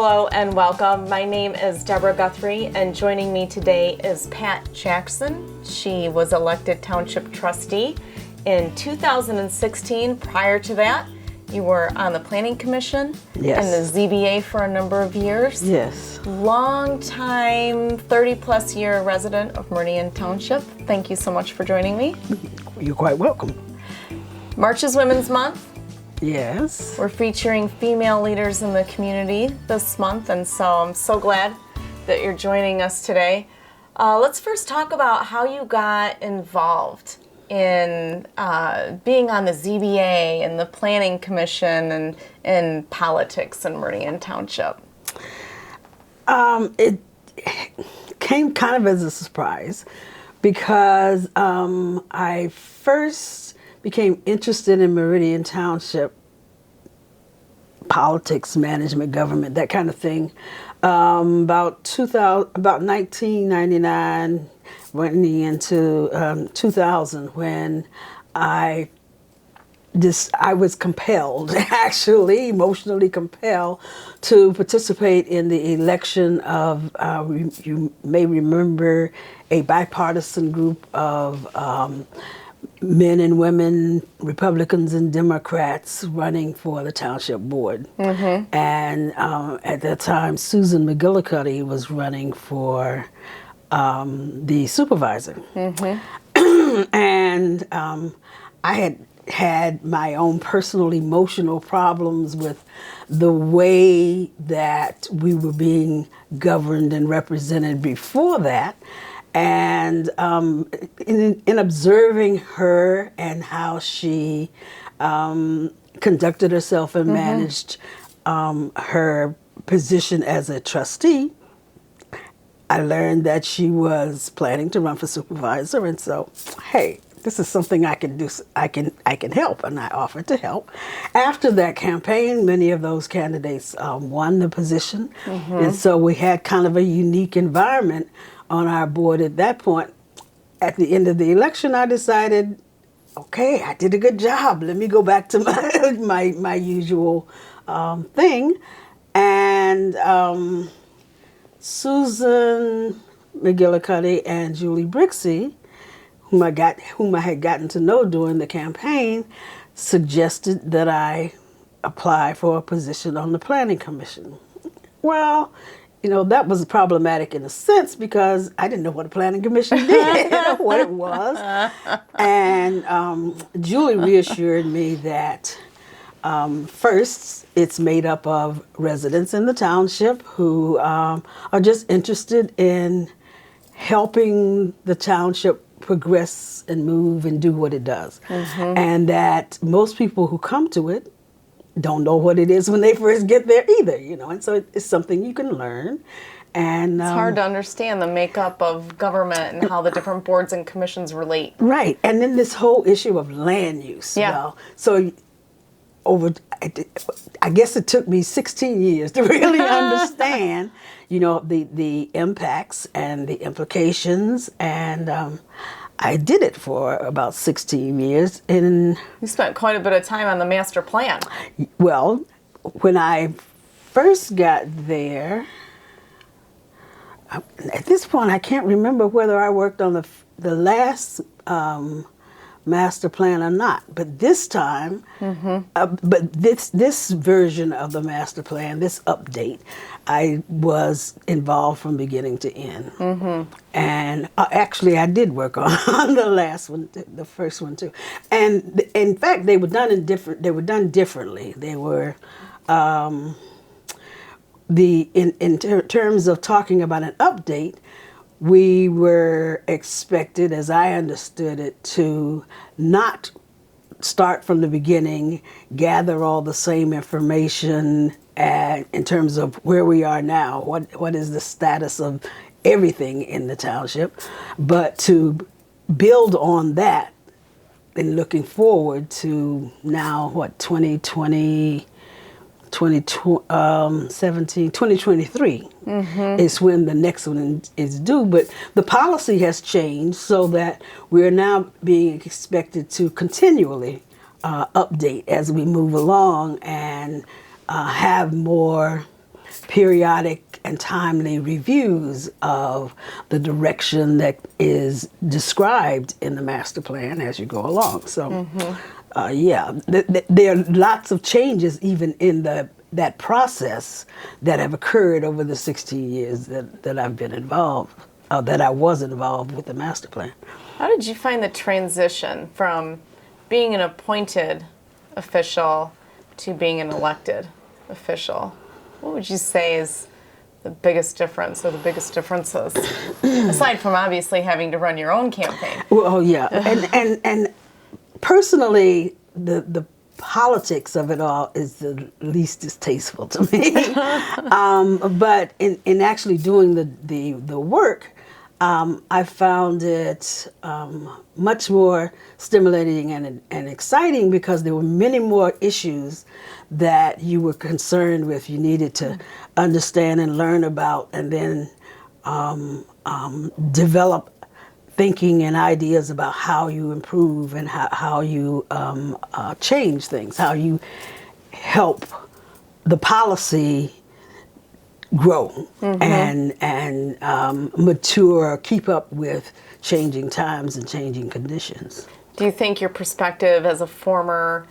Hello and welcome. My name is Deborah Guthrie, and joining me today is Pat Jackson. She was elected Township Trustee in 2016. Prior to that, you were on the Planning Commission and the ZBA for a number of years. Yes. Long time, 30-plus year resident of Meridian Township. Thank you so much for joining me. You're quite welcome. March is Women's Month. Yes. We're featuring female leaders in the community this month, and so I'm so glad that you're joining us today. Let's first talk about how you got involved in being on the ZBA and the Planning Commission and in politics in Meridian Township. It came kind of as a surprise because I first became interested in Meridian Township politics, management, government, that kind of thing. About 1999, running into 2000, when I was compelled, actually emotionally compelled, to participate in the election of, you may remember, a bipartisan group of men and women, Republicans and Democrats, running for the township board. Mm-hmm. And at that time, Susan McGillicuddy was running for the supervisor. Mm-hmm. And I had my own personal emotional problems with the way that we were being governed and represented before that. And in observing her and how she conducted herself and managed her position as a trustee, I learned that she was planning to run for supervisor. And so, hey, this is something I can do. I can help, and I offered to help. After that campaign, many of those candidates won the position, and so we had kind of a unique environment on our board at that point. At the end of the election, I decided, okay, I did a good job. Let me go back to my usual thing. And Susan McGillicuddy and Julie Brixey, whom I had gotten to know during the campaign, suggested that I apply for a position on the Planning Commission. Well, you know, that was problematic in a sense because I didn't know what a planning commission did, what it was. And Julie reassured me that first, it's made up of residents in the township who are just interested in helping the township progress and move and do what it does. Mm-hmm. And that most people who come to it don't know what it is when they first get there either, you know, and so it's something you can learn. And it's hard to understand the makeup of government and how the different boards and commissions relate. Right, and then this whole issue of land use. Yeah. Well, so I guess it took me 16 years to really understand, you know, the impacts and the implications, and I did it for about 16 years. And you spent quite a bit of time on the master plan. Well, when I first got there, at this point, I can't remember whether I worked on the last master plan or not. But this time, but this version of the master plan, this update, I was involved from beginning to end. Mm-hmm. And actually, I did work on the last one, the first one too. And in fact, they were done differently. They were in terms of talking about an update. We were expected, as I understood it, to not start from the beginning, gather all the same information in terms of where we are now, what is the status of everything in the township, but to build on that and looking forward to now, 2023 is when the next one is due. But the policy has changed so that we're now being expected to continually update as we move along and have more periodic and timely reviews of the direction that is described in the master plan as you go along. So, there are lots of changes even in that process that have occurred over the 16 years that I've been involved, that I was involved with the master plan. How did you find the transition from being an appointed official to being an elected official? What would you say is the biggest difference or the biggest differences, aside from obviously having to run your own campaign? Well, yeah, and personally, the politics of it all is the least distasteful to me. But in actually doing the work, I found it much more stimulating and exciting because there were many more issues that you were concerned with, you needed to understand and learn about, and then develop thinking and ideas about how you improve and how you change things, how you help the policy grow and mature, keep up with changing times and changing conditions. Do you think your perspective as a former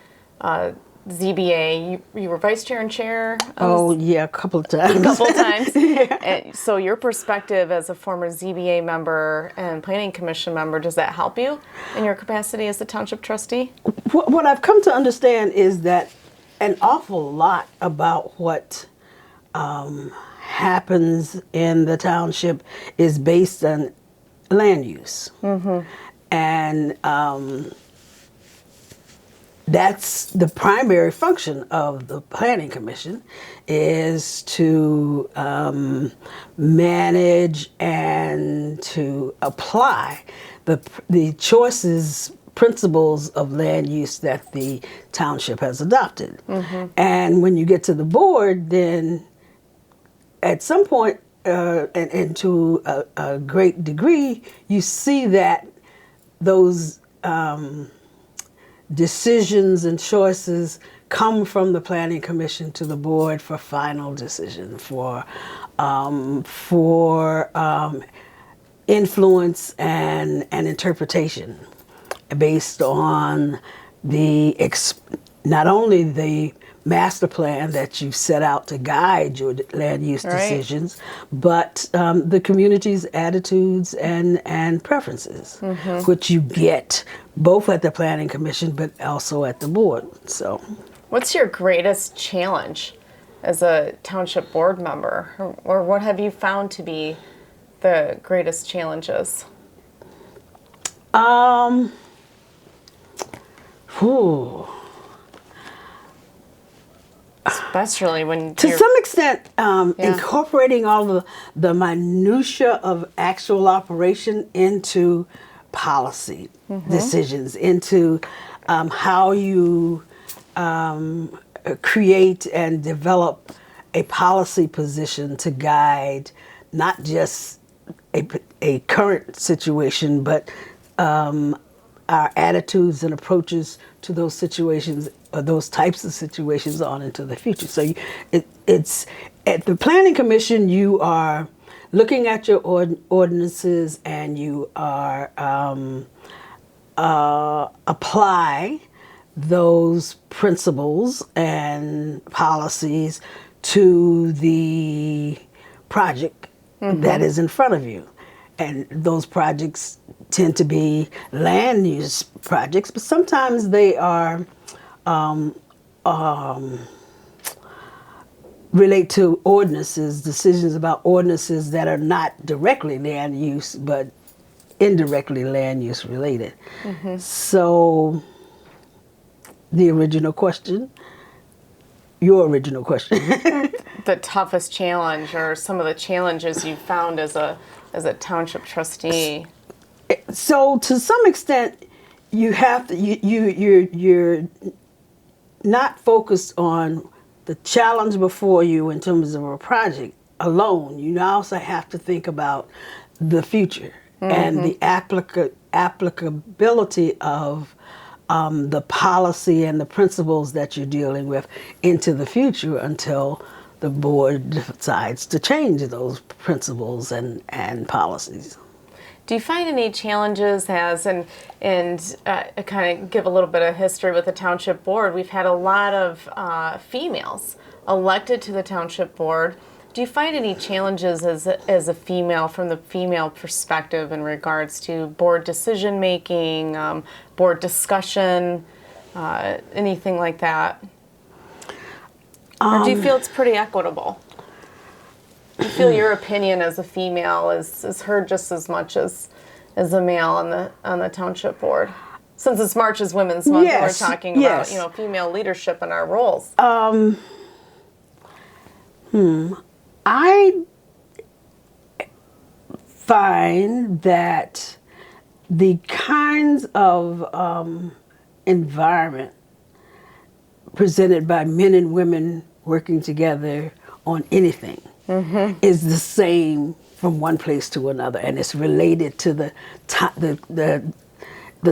ZBA, you were vice chair and chair? A couple of times. A couple of times. Yeah. And so your perspective as a former ZBA member and planning commission member, does that help you in your capacity as the township trustee? What I've come to understand is that an awful lot about what happens in the township is based on land use. And that's the primary function of the planning commission, is to manage and to apply the choices, principles of land use that the township has adopted. And when you get to the board, then at some point, and to a great degree, you see that those decisions and choices come from the planning commission to the board for final decision, for influence and interpretation based on not only the master plan that you've set out to guide your land use decisions, but the community's attitudes and preferences, which you get both at the planning commission but also at the board. So, what's your greatest challenge as a township board member, or what have you found to be the greatest challenges? Especially when to some extent, incorporating all of the minutia of actual operation into policy decisions, into how you create and develop a policy position to guide not just a current situation, but our attitudes and approaches to those situations, or those types of situations, on into the future. So it's at the planning commission, you are looking at your ordinances, and you are apply those principles and policies to the project that is in front of you. And those projects tend to be land use projects, but sometimes they are relate to ordinances, decisions about ordinances that are not directly land use, but indirectly land use related. So your original question. The toughest challenge, or some of the challenges you found as a township trustee? So to some extent, you have to, you're not focused on the challenge before you in terms of a project alone. You also have to think about the future and the applicability of the policy and the principles that you're dealing with into the future until the board decides to change those principles and policies. Do you find any challenges kind of give a little bit of history with the township board? We've had a lot of females elected to the township board. Do you find any challenges as a female, from the female perspective, in regards to board decision making, board discussion, anything like that? Or do you feel it's pretty equitable? Do you feel your opinion as a female is heard just as much as a male on the township board? Since it's March is Women's Month, and we're talking about female leadership and our roles. I find that the kinds of environment presented by men and women working together on anything is the same from one place to another, and it's related to the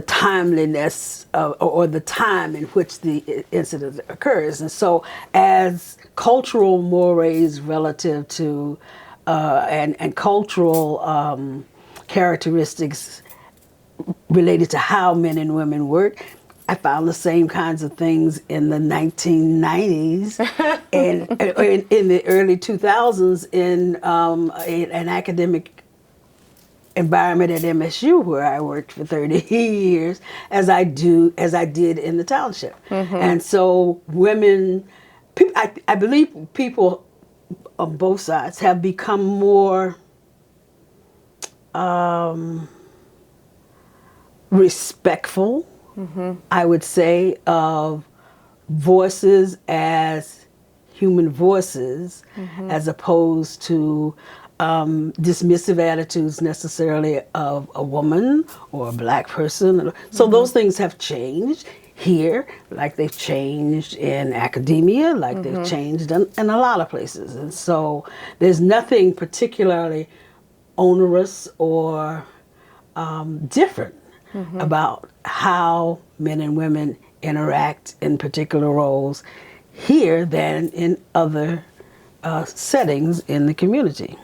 timeliness or the time in which the incident occurs. And so as cultural mores relative to and cultural characteristics related to how men and women work, I found the same kinds of things in the 1990s and in the early 2000s in an academic environment at MSU, where I worked for 30 years, as I did in the township. And so women, I believe people on both sides have become more respectful, I would say, of voices as human voices, as opposed to dismissive attitudes necessarily of a woman or a black person. So those things have changed here, like they've changed in academia, like they've changed in a lot of places. And so there's nothing particularly onerous or different about how men and women interact in particular roles here than in other settings in the community.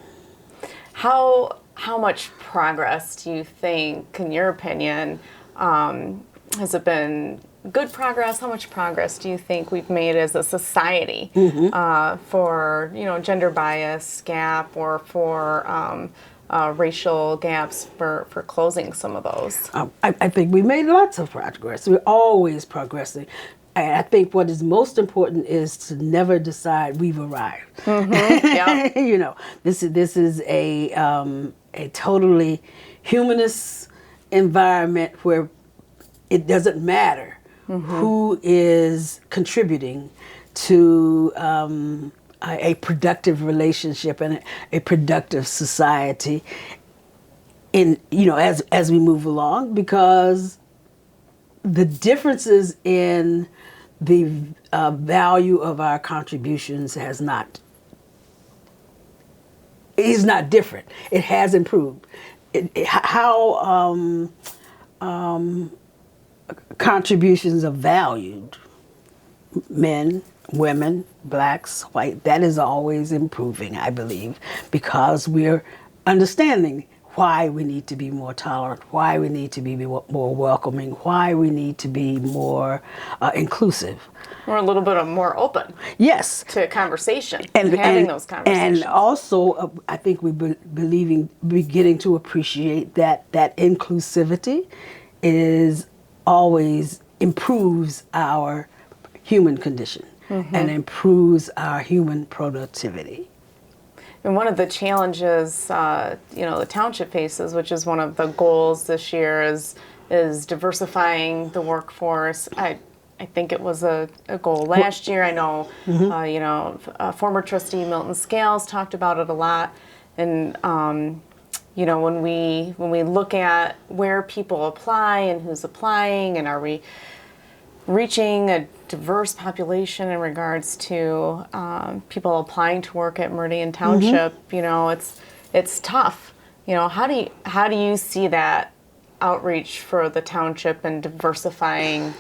How much progress do you think, in your opinion, has it been good progress? How much progress do you think we've made as a society for gender bias gap, or for racial gaps, for closing some of those? I think we made lots of progress. We're always progressing. And I think what is most important is to never decide we've arrived. Yeah. This is a totally humanist environment where it doesn't matter who is contributing to a productive relationship and a productive society as we move along, because the differences in the value of our contributions is not different. It has improved. How contributions are valued, men, women, blacks, white, that is always improving, I believe, because we're understanding why we need to be more tolerant, why we need to be more welcoming, why we need to be more inclusive. We're a little bit more open. Yes. To conversation and having those conversations. And also, I think we're beginning to appreciate that inclusivity is always improves our human condition and improves our human productivity. And one of the challenges, the township faces, which is one of the goals this year, is diversifying the workforce. I think it was a goal last year. I know, former trustee Milton Scales talked about it a lot. And when we look at where people apply and who's applying, and are we reaching a diverse population in regards to people applying to work at Meridian Township, it's tough. How do you see that outreach for the township and diversifying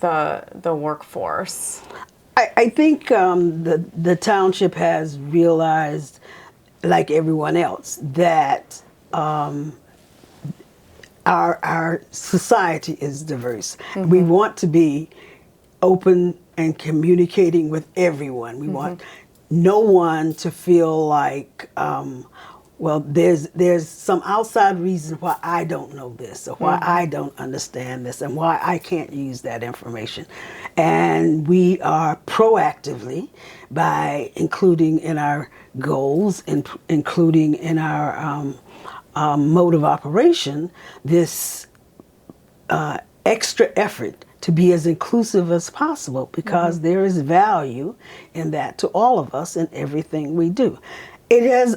the workforce? I think the township has realized, like everyone else, that our society is diverse. Mm-hmm. We want to be open and communicating with everyone. We mm-hmm. want no one to feel like, well, there's some outside reason why I don't know this, or why mm-hmm. I don't understand this, and why I can't use that information. And we are proactively, by including in our goals, including in our mode of operation, this extra effort to be as inclusive as possible, because mm-hmm. there is value in that to all of us in everything we do. It has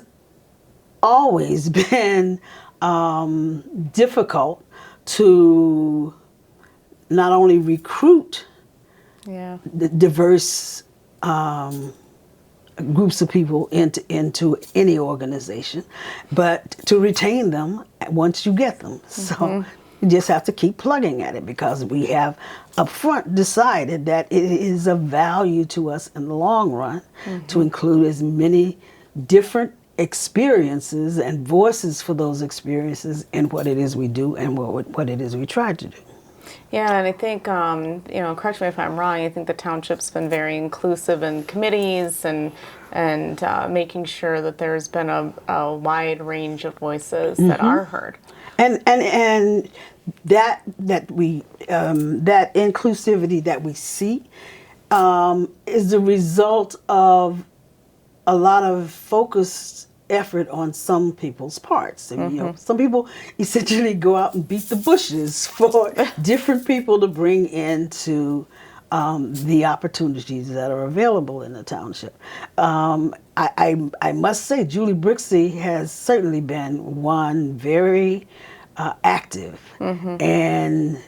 always been difficult to not only recruit the diverse groups of people into any organization, but to retain them once you get them. Mm-hmm. So you just have to keep plugging at it, because we have up front decided that it is of value to us in the long run mm-hmm. to include as many different experiences and voices for those experiences in what it is we do and what it is we try to do. Yeah, and I think, correct me if I'm wrong, I think the township's been very inclusive in committees and making sure that there's been a wide range of voices mm-hmm. that are heard. And that inclusivity that we see is the result of a lot of focused effort on some people's parts. And, mm-hmm. Some people essentially go out and beat the bushes for different people to bring into the opportunities that are available in the township. I must say, Julie Brixey has certainly been one very active mm-hmm. and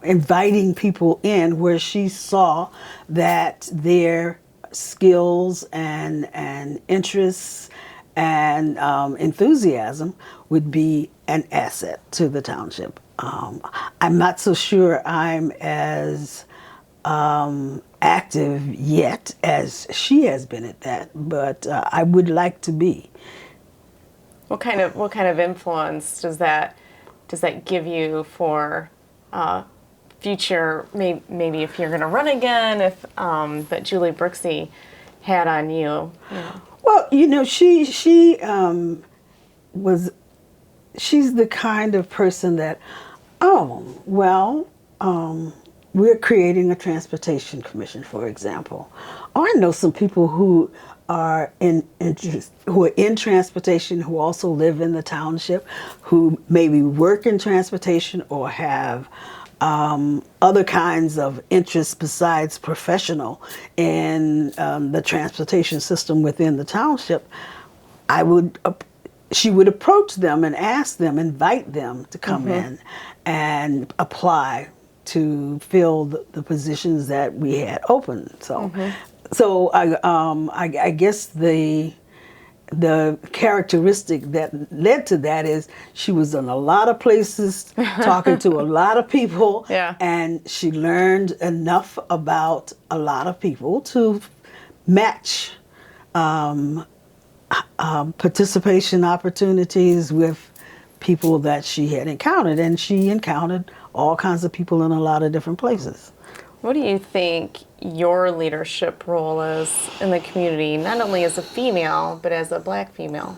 inviting people in where she saw that their skills and interests and enthusiasm would be an asset to the township. I'm not so sure I'm as active yet as she has been at that, but I would like to be. What kind of influence does that give you for future, maybe if you're going to run again, if that Julie Brixey had on you? Well, she's the kind of person that, we're creating a transportation commission, for example. I know some people who are in transportation, who also live in the township, who maybe work in transportation or have other kinds of interests besides professional in the transportation system within the township. She would approach them and ask them, invite them to come mm-hmm. in and apply to fill the positions that we had open. So, mm-hmm. so I guess the characteristic that led to that is she was in a lot of places talking to a lot of people, and she learned enough about a lot of people to match participation opportunities with people that she had encountered, and she encountered all kinds of people in a lot of different places. What do you think your leadership role is in the community, not only as a female, but as a Black female?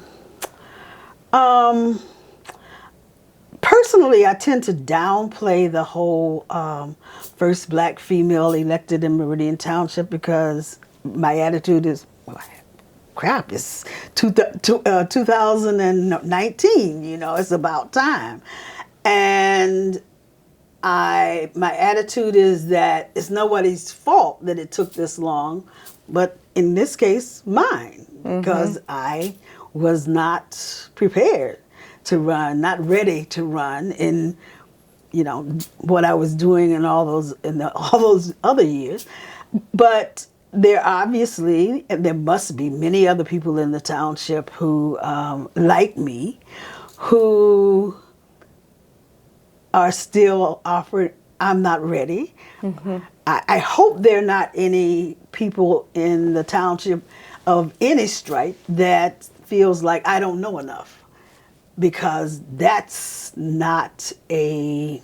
Personally, I tend to downplay the whole first Black female elected in Meridian Township, because my attitude is, crap, it's 2019, it's about time. And my attitude is that it's nobody's fault that it took this long, but in this case, mine, because mm-hmm. I was not prepared to run, not ready to run in, what I was doing in all those other years. But there must be many other people in the township who, like me, who are still I'm not ready. I hope there are not any people in the township of any stripe that feels like I don't know enough, because that's not a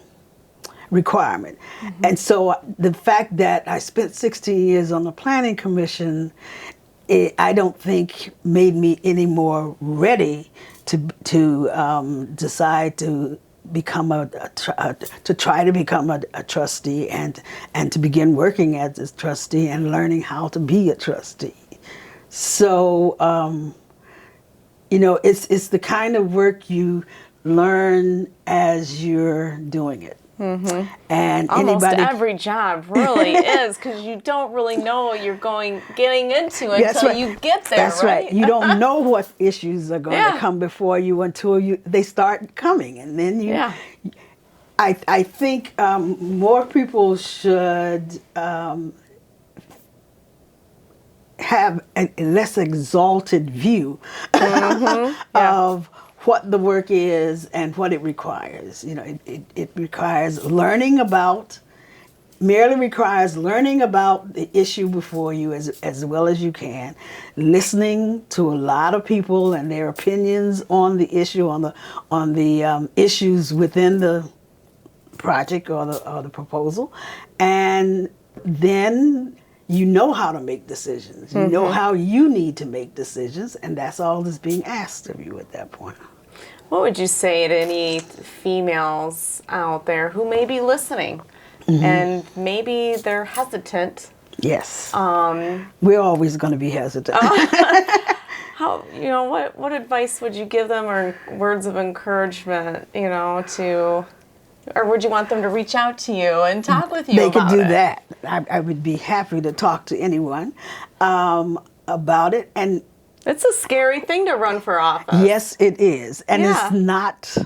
requirement. And so the fact that I spent 16 years on the Planning Commission, I don't think made me any more ready to decide to become to try to become a trustee and to begin working as a trustee and learning how to be a trustee. So it's the kind of work you learn as you're doing it. And almost every job really is, because you don't really know what you're getting into until you get there. That's right. You don't know what issues are going to come before you until they start coming, and then you. Yeah. I think more people should have a less exalted view of what the work is and what it requires. It merely requires learning about the issue before you as well as you can, listening to a lot of people and their opinions on the issue, on the issues within the project or the proposal, and then you know how to make decisions. You know how you need to make decisions, and that's all that's being asked of you at that point. What would you say to any females out there who may be listening and maybe they're hesitant? Yes. We're always going to be hesitant. What advice would you give them, or words of encouragement, or would you want them to reach out to you and talk with you about it? They could do that. I would be happy to talk to anyone about it. And it's a scary thing to run for office. Yes, it is. And it's not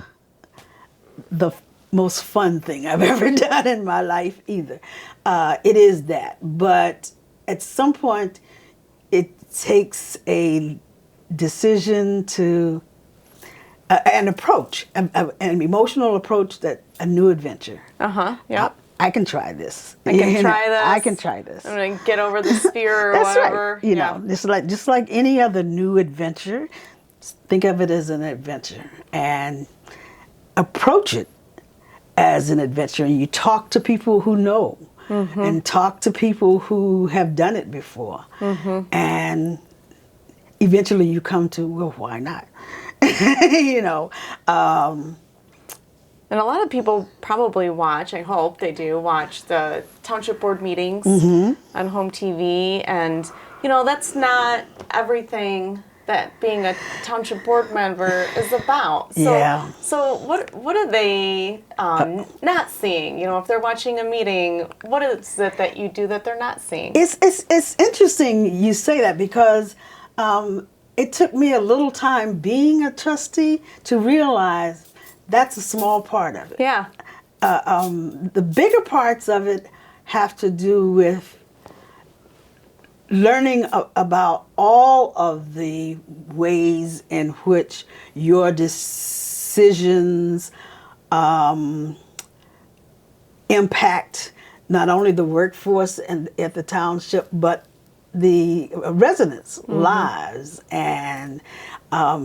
the most fun thing I've ever done in my life either. It is that. But at some point, it takes a decision to, an approach, an emotional approach, that a new adventure. Yep. I can try this. I can try this. I can try this. I'm going to get over this fear or That's whatever. Right. Just like any other new adventure, think of it as an adventure and approach it as an adventure. And you talk to people who know and talk to people who have done it before. And eventually you come to, well, why not? And a lot of people probably watch, I hope they do, watch the township board meetings on HOMTV. And, that's not everything that being a township board member is about. So what are they not seeing? If they're watching a meeting, what is it that you do that they're not seeing? It's interesting you say that, because it took me a little time being a trustee to realize that's a small part of it. Yeah. The bigger parts of it have to do with learning about all of the ways in which your decisions impact not only the workforce at the township, but the residents' lives and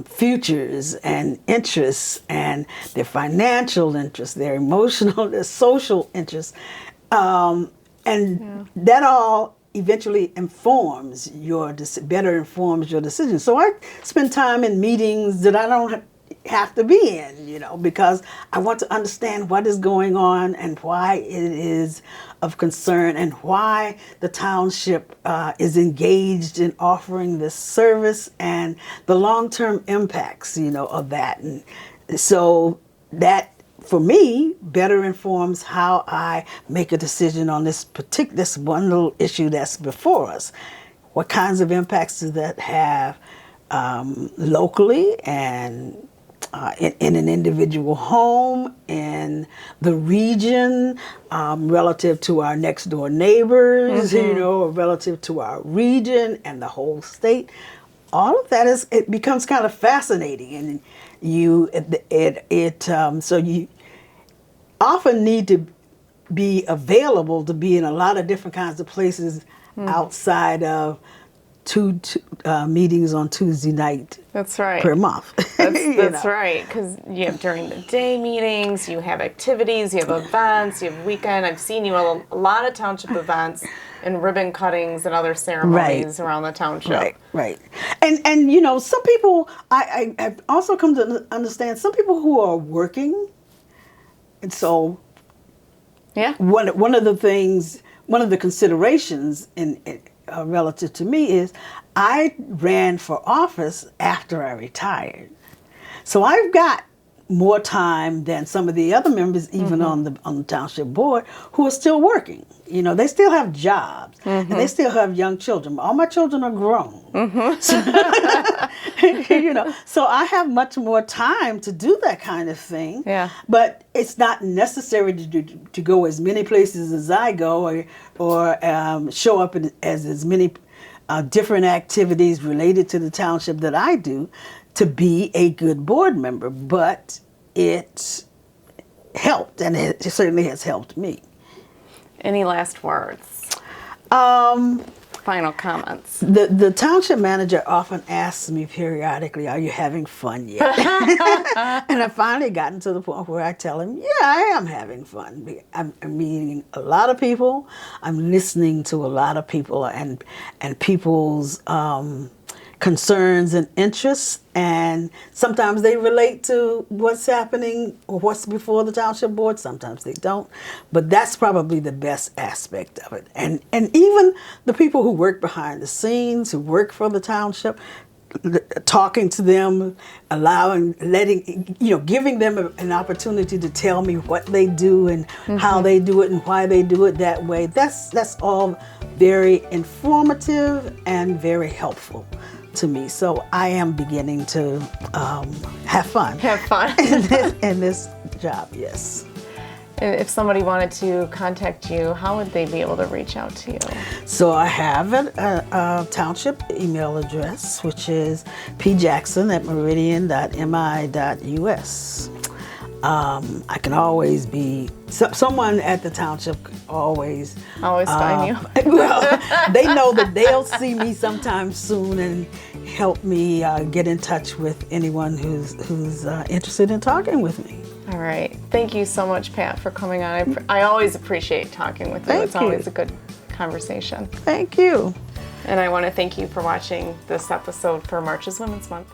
futures and interests, and their financial interests, their emotional, their social interests. That all eventually informs your decision. So I spend time in meetings that I don't have to be in, because I want to understand what is going on and why it is of concern and why the township is engaged in offering this service and the long-term impacts, of that. And so that, for me, better informs how I make a decision on this one little issue that's before us. What kinds of impacts does that have locally and in an individual home, in the region, relative to our next door neighbors, or relative to our region and the whole state. All of that it becomes kind of fascinating, and so you often need to be available to be in a lot of different kinds of places outside of two meetings on Tuesday night. That's right. Per month. That's right, because you have during the day meetings, you have activities, you have events, you have weekend. I've seen you at a lot of township events and ribbon cuttings and other ceremonies around the township. Right. And you know, some people, I've also come to understand some people who are working, and so one of the considerations in relative to me is I ran for office after I retired. So I've got more time than some of the other members, even on the township board, who are still working. You know, they still have jobs and they still have young children. All my children are grown. You know, so I have much more time to do that kind of thing. Yeah. But it's not necessary to go as many places as I go, or show up as many different activities related to the township that I do to be a good board member. But it helped, and it certainly has helped me. Any last words? Final comments. The township manager often asks me periodically, "Are you having fun yet?" And I've finally gotten to the point where I tell him, "Yeah, I am having fun. I'm meeting a lot of people. I'm listening to a lot of people and people's concerns and interests, and sometimes they relate to what's happening or what's before the township board, sometimes they don't, but that's probably the best aspect of it. And even the people who work behind the scenes, who work for the township, talking to them, giving them an opportunity to tell me what they do and how they do it and why they do it that way, that's all very informative and very helpful to me. So I am beginning to have fun. in this job, yes. If somebody wanted to contact you, how would they be able to reach out to you? So I have a township email address, which is pjackson@meridian.mi.us. I can always be, someone at the township always find you. Well, they know that they'll see me sometime soon and help me get in touch with anyone who's interested in talking with me. All right. Thank you so much, Pat, for coming on. I always appreciate talking with you. It's always a good conversation. Thank you. And I want to thank you for watching this episode for March is Women's Month.